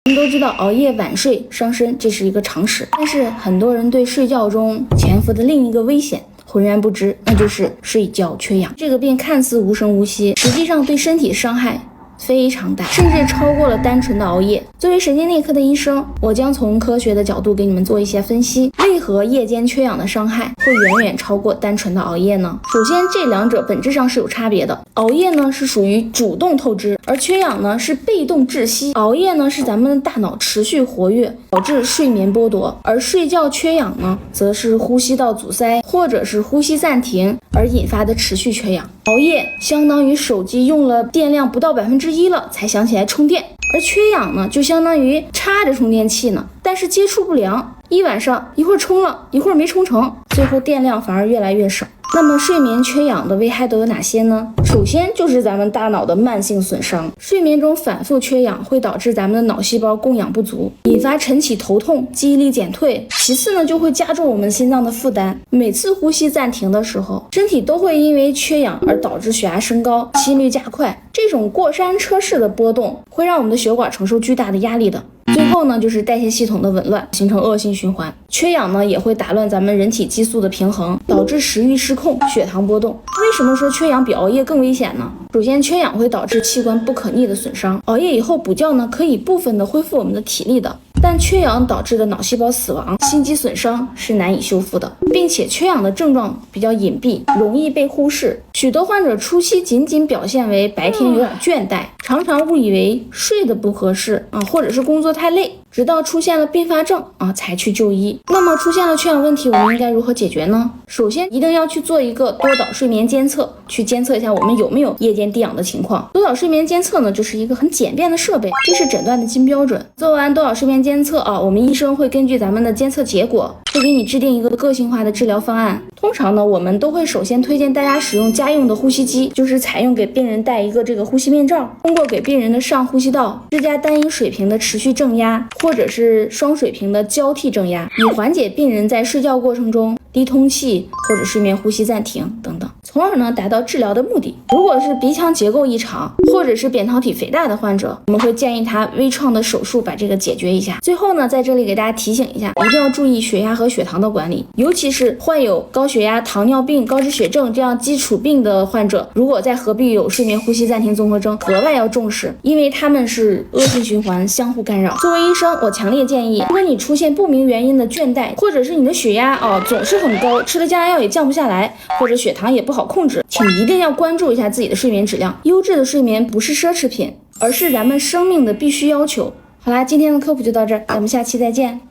我们都知道熬夜晚睡伤身，这是一个常识，但是很多人对睡觉中潜伏的另一个危险浑然不知，那就是睡觉缺氧。这个病看似无声无息，实际上对身体伤害非常大，甚至超过了单纯的熬夜。作为神经内科的医生，我将从科学的角度给你们做一些分析，为何夜间缺氧的伤害会远远超过单纯的熬夜呢？首先，这两者本质上是有差别的。熬夜呢是属于主动透支，而缺氧呢是被动窒息。熬夜呢是咱们的大脑持续活跃，导致睡眠剥夺，而睡觉缺氧呢则是呼吸道阻塞或者是呼吸暂停而引发的持续缺氧。熬夜相当于手机用了电量不到1%了才想起来充电，而缺氧呢就相当于插着充电器呢，但是接触不良，一晚上一会儿充了一会儿没充成，最后电量反而越来越少。那么睡眠缺氧的危害都有哪些呢？首先就是咱们大脑的慢性损伤，睡眠中反复缺氧会导致咱们的脑细胞供氧不足，引发晨起头痛、记忆力减退。其次呢，就会加重我们心脏的负担，每次呼吸暂停的时候，身体都会因为缺氧而导致血压升高、心率加快。这种过山车式的波动会让我们的血管承受巨大的压力的。最后呢，就是代谢系统的紊乱，形成恶性循环。缺氧呢，也会打乱咱们人体激素的平衡，导致食欲失控、血糖波动。为什么说缺氧比熬夜更危险呢？首先，缺氧会导致器官不可逆的损伤，熬夜以后补觉呢，可以部分的恢复我们的体力的。但缺氧导致的脑细胞死亡、心肌损伤是难以修复的，并且缺氧的症状比较隐蔽，容易被忽视。许多患者初期仅仅表现为白天有点倦怠，常常误以为睡得不合适或者是工作太累，直到出现了并发症才去就医。那么出现了缺氧问题，我们应该如何解决呢？首先一定要去做一个多导睡眠监测，去监测一下我们有没有夜间低氧的情况。多导睡眠监测呢，就是一个很简便的设备，这是诊断的金标准。做完多导睡眠监测我们医生会根据咱们的监测结果，会给你制定一个个性化的治疗方案。通常呢，我们都会首先推荐大家使用家用的呼吸机，就是采用给病人戴一个这个呼吸面罩，通过给病人的上呼吸道施加单一水平的持续正压，或者是双水平的交替正压，以缓解病人在睡觉过程中低通气或者睡眠呼吸暂停等等，从而呢达到治疗的目的。如果是鼻腔结构异常或者是扁桃体肥大的患者，我们会建议他微创的手术把这个解决一下。最后呢，在这里给大家提醒一下，一定要注意血压和血糖的管理，尤其是患有高血压、糖尿病、高脂血症这样基础病的患者，如果再合并有睡眠呼吸暂停综合征，格外要重视，因为他们是恶性循环相互干扰。作为医生，我强烈建议，如果你出现不明原因的倦怠，或者是你的血压总是很高，吃了降压药也降不下来，或者血糖也不好控制，请一定要关注一下自己的睡眠质量。优质的睡眠不是奢侈品，而是咱们生命的必须要求。好啦，今天的科普就到这儿，咱们下期再见。